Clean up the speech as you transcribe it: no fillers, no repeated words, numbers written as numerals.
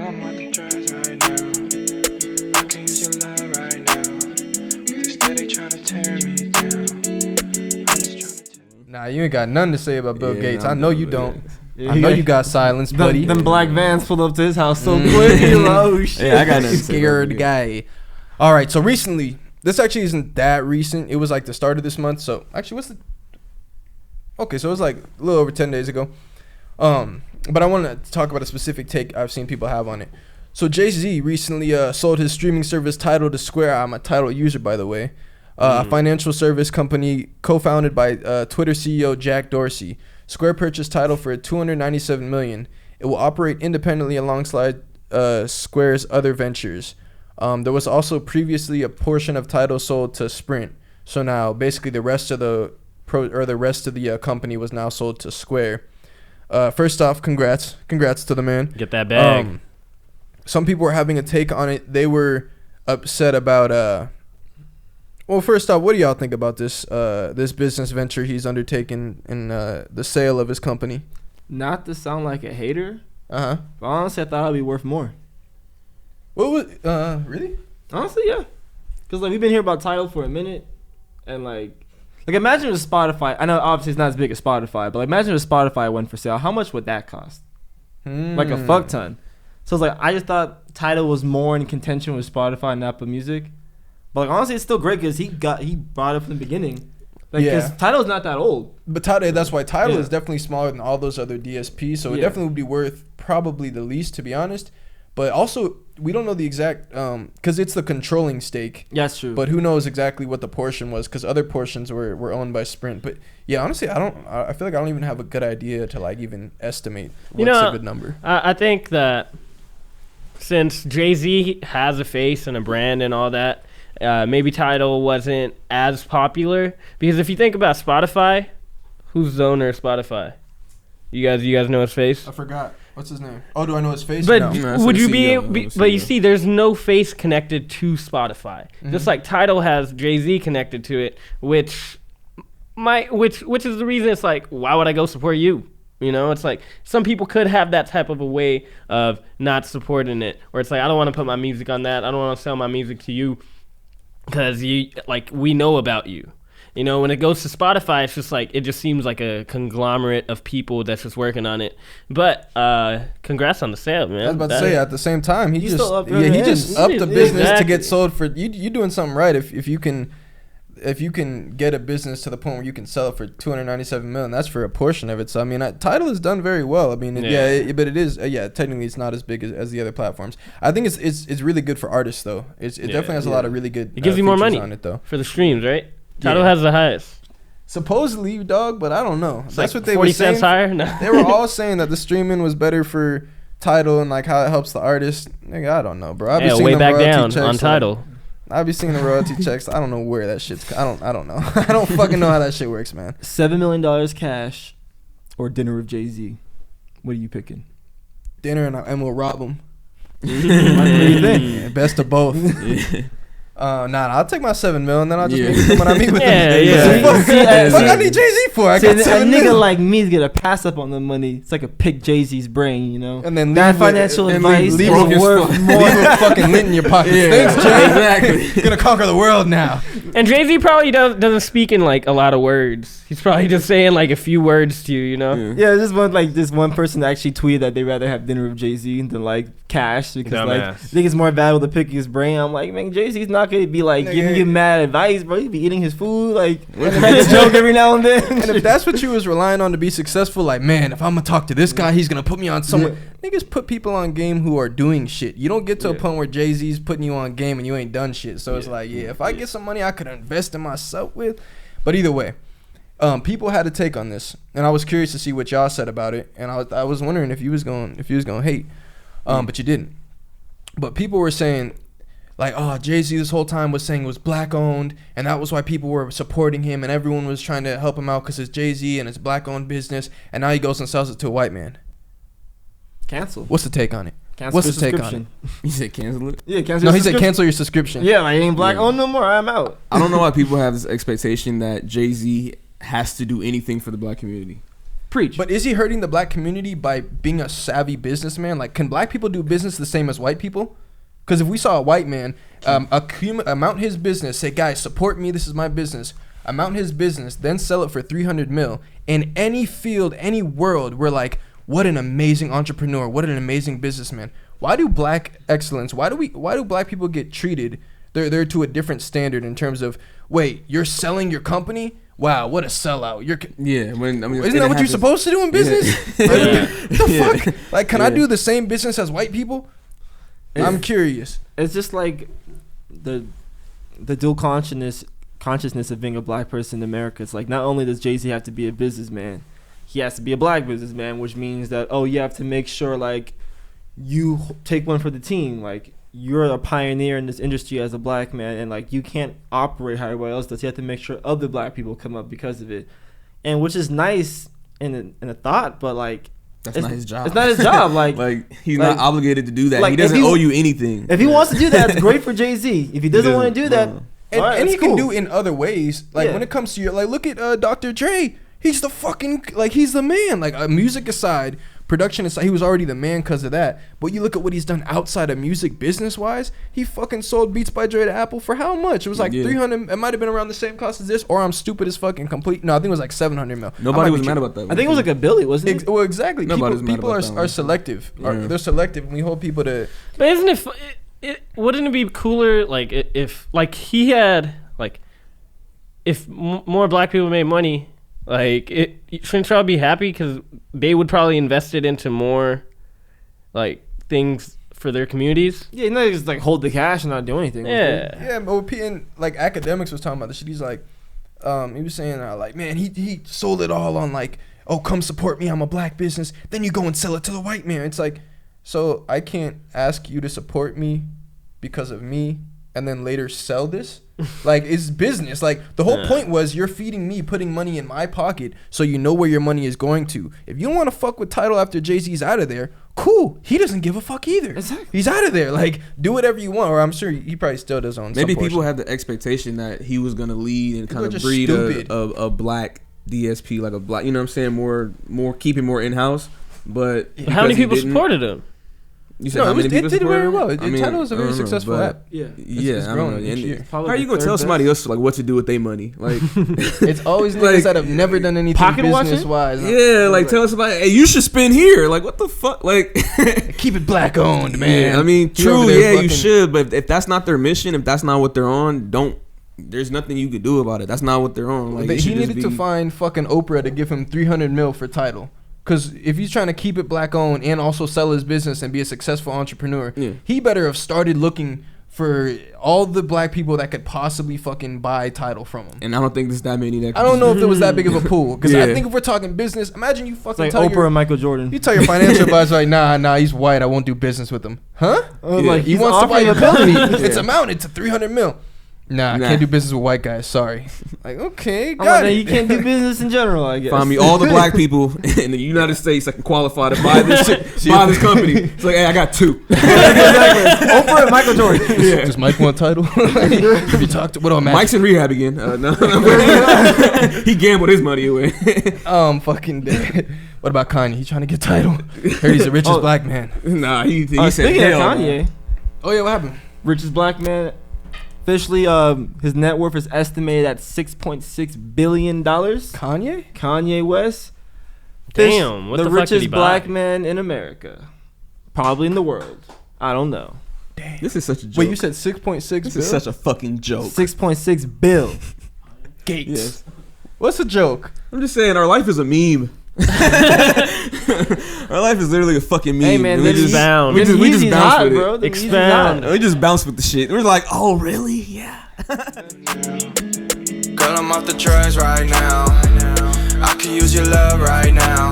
I'm on the drugs right now. I can use your love right now. But they steady trying to tear me down. I'm just trying to Nah, you ain't got nothing to say about Bill Gates. I know you don't. Yeah, I know you got silence, buddy. Them black vans pulled up to his house so quick. He was like, oh shit. Yeah, I got nothing to say about Scared Bill guy. All right, so recently, this actually isn't that recent. It was like the start of this month. So actually, what's the? Okay, so it was like a little over 10 days ago. But I want to talk about a specific take I've seen people have on it. So Jay-Z recently sold his streaming service Tidal to Square. I'm a Tidal user, by the way. A financial service company co-founded by Twitter CEO Jack Dorsey. Square purchased Tidal for $297 million. It will operate independently alongside Square's other ventures. There was also previously a portion of Tidal sold to Sprint. So now basically the rest of the company was now sold to Square. First off, congrats to the man. Get that bag. Some people were having a take on it. They were upset about well, first off, what do y'all think about this business venture he's undertaken in the sale of his company? Not to sound like a hater, Uh-huh. but honestly, I thought it'd be worth more. What was really? Honestly, yeah. Because like we've been here about Tidal for a minute, and like imagine if Spotify. I know obviously it's not as big as Spotify, but like, imagine if Spotify went for sale. How much would that cost? Like a fuck ton. So it's like I just thought Tidal was more in contention with Spotify and Apple Music. But like honestly, it's still great because he brought it from the beginning. Like, because Tidal's not that old. But Tidal, that's why Tidal is definitely smaller than all those other DSPs. So it definitely would be worth probably the least, to be honest. But also, we don't know the exact, because it's the controlling stake. Yeah, that's true. But who knows exactly what the portion was, because other portions were owned by Sprint. But yeah, honestly, I feel like I don't even have a good idea to like even estimate what's a good number. I think that since Jay-Z has a face and a brand and all that, maybe Tidal wasn't as popular. Because if you think about Spotify, who's the owner of Spotify? You guys know his face? I forgot. What's his name? Oh, do I know his face? But No. would you be? But you see, there's no face connected to Spotify. Just like Tidal has Jay-Z connected to it, which is the reason it's like, why would I go support you? You know, it's like some people could have that type of a way of not supporting it, where it's like, I don't want to put my music on that. I don't want to sell my music to you because we know about you. You know, when it goes to Spotify, it's just like, it just seems like a conglomerate of people that's just working on it. But congrats on the sale, man. I was about to say, at the same time, he just upped the Exactly. business to get sold for you doing something right. If you can get a business to the point where you can sell it for $297 million, that's for a portion of it. So I mean, Tidal has done very well. I mean, but it is technically it's not as big as the other platforms. I think it's really good for artists though. It definitely has a lot of really good. It gives you more money on it though for the streams, right? Tidal has the highest. Supposedly, dog, but I don't know. It's That's like what they 40 were saying. cents higher? No. They were all saying that the streaming was better for Tidal and like how it helps the artist. Nigga, I don't know, bro. Way back down on Tidal. I be seeing the royalty checks. I don't know where that shit's. I don't know. I don't fucking know how that shit works, man. $7 million cash, or dinner with Jay-Z. What are you picking? Dinner and we'll rob them. What do you think? Yeah, best of both. I'll take my $7 million, then I'll just make someone I meet with them. What I need Jay-Z for? I got $7 a million. nigga like me is gonna pass up on the money. It's like a pick Jay-Z's brain, you know. And then that financial advice leave is worth more. Leave a fucking lint in your pocket. Yeah, Thanks, Jay. exactly. Gonna conquer the world now. And Jay-Z probably doesn't speak in like a lot of words. He's probably just saying like a few words to you, you know. Yeah, this one person actually tweeted that they'd rather have dinner with Jay-Z than like cash because like I think it's more valuable to pick his brain. I'm like, man, Jay-Z's not gonna be like giving you mad advice, bro. He'd be eating his food, like crack a joke every now and then. And if that's what you was relying on to be successful, like, man, if I'm gonna talk to this guy, he's gonna put me on someone. Niggas put people on game who are doing shit. You don't get to a point where Jay-Z's putting you on game and you ain't done shit. So it's like, if I get some money I could invest in myself with. But either way, people had a take on this, and I was curious to see what y'all said about it. And I was wondering if you was going hate, but you didn't. But people were saying, like, oh, Jay-Z this whole time was saying it was black owned, and that was why people were supporting him, and everyone was trying to help him out because it's Jay-Z and it's black owned business, and now he goes and sells it to a white man. Cancel. What's the take on it? Cancel What's the take on it? You said cancel it? Yeah, cancel. No, he said cancel your subscription. Yeah, I ain't black owned no more. I'm out. I don't know why people have this expectation that Jay-Z has to do anything for the black community. Preach. But is he hurting the black community by being a savvy businessman? Like, can black people do business the same as white people? Because if we saw a white man amount his business, say, guys, support me, this is my business, amount his business, then sell it for 300 mil, in any field, any world, we're like, what an amazing entrepreneur, what an amazing businessman. Why do black excellence, why do black people get treated, they're to a different standard in terms of, wait, you're selling your company? Wow, what a sellout. Isn't that what you're supposed to do in business? Yeah. What the fuck? Like, can I do the same business as white people? I'm curious. It's just like the dual consciousness of being a black person in America. It's like, not only does Jay-Z have to be a businessman, he has to be a black businessman, which means that, you have to make sure, like, you take one for the team. Like, you're a pioneer in this industry as a black man, and, like, you can't operate how everybody else does. You have to make sure other black people come up because of it. And which is nice in a thought, but, like, that's not his job. It's not his job. Like, he's not obligated to do that. Like, he doesn't owe you anything. If he wants to do that, it's great for Jay-Z. If he doesn't want to do that, and he cool. can do it in other ways. Like, when it comes to look at Dr. Dre. He's the fucking, he's the man. Like, music aside, production aside, he was already the man because of that. But you look at what he's done outside of music business-wise, he fucking sold Beats by Dre to Apple for how much? It was like 300, it might have been around the same cost as this, or I'm stupid as fucking complete. No, I think it was like 700 mil. Nobody was mad about that. I think it was like $1 billion, wasn't it? Well, exactly. People are that selective. They're selective, and we hold people to... But isn't wouldn't it be cooler, like, if, like, he had, like, if more black people made money... Like, shouldn't y'all be happy? Because they would probably invest it into more, like, things for their communities. Yeah, not just, like, hold the cash and not do anything. Yeah. Yeah, but like, academics was talking about this shit. He's like, he was saying, like, man, he sold it all on, like, oh, come support me, I'm a black business. Then you go and sell it to the white man. It's like, so I can't ask you to support me because of me and then later sell this? Like, it's business. Like, the whole point was you're feeding me, putting money in my pocket, so you know where your money is going to. If you don't want to fuck with Tidal after Jay-Z's out of there, cool. He doesn't give a fuck either. Exactly. He's out of there. Like, do whatever you want. Or I'm sure he probably still does own Maybe some people portion. had the expectation that he was going to lead and People kind are of just breed stupid. a black DSP, like a black, you know what I'm saying, more keep it more in-house. But How many people supported him? You said how many people it did very well. I mean, Tidal is a very I don't know, successful but app. Yeah. It's I growing don't know. each And year. how are you gonna tell somebody else like what to do with their money? Like, It's always niggas Like, that have never done anything pocket watching? business-wise. yeah, like tell somebody, hey, you should spend here. Like, what the fuck? Like, Keep it black owned, man. yeah, I mean, He over true, there yeah, you fucking- should, but if that's not their mission, if that's not what they're on, there's nothing you could do about it. That's not what they're on. Like, But it he should just needed to be- find fucking Oprah to give him 300 mil for Tidal. Because if he's trying to keep it black owned and also sell his business and be a successful entrepreneur, he better have started looking for all the black people that could possibly fucking buy Tidal from him. And I don't think there's that many that. I don't know if it was that big of a pool. Because I Yeah. think if we're talking business, imagine you It's fucking like tell Oprah and Michael Jordan. you tell your financial advisor, like, nah, he's white, I won't do business with him. Huh? Like, He he's wants to buy offering your a company. billion. It's amounted to 300 mil. Nah, I Nah. can't do business with white guys. Sorry. Like, okay, I'm got like, it. you can't do business in general, I guess. Find me all the black people in the United States that can qualify to buy this shit, buy this company. It's like, hey, I got two. Oprah and Michael Jordan. Yeah. Does Mike want Tidal? Have you talked to what on Mike's in rehab again. No, he gambled his money away. fucking dead. What about Kanye? He trying to get Tidal. Heard he's the richest black man. Nah, he said Speaking of hell. Kanye, Oh yeah, what happened? richest black man, officially, his net worth is estimated at $6.6 billion. Kanye? Kanye West. Damn, what the fuck did richest he buy? black man in America. Probably in the world. I don't know. This is such a joke. Wait, you said 6.6 this is such a fucking joke. 6.6 bill. Gates. Yes. What's the joke? I'm just saying, our life is a meme. Our life is literally a fucking meme. Hey, man, and we them just, Expound. we just, we just Yeezys bounce hot, with bro. it. Them Yeezys Expound. hot. We just bounce with the shit. We're like, oh, really? Yeah. Girl, I'm off the drugs right now. I could use your love right now.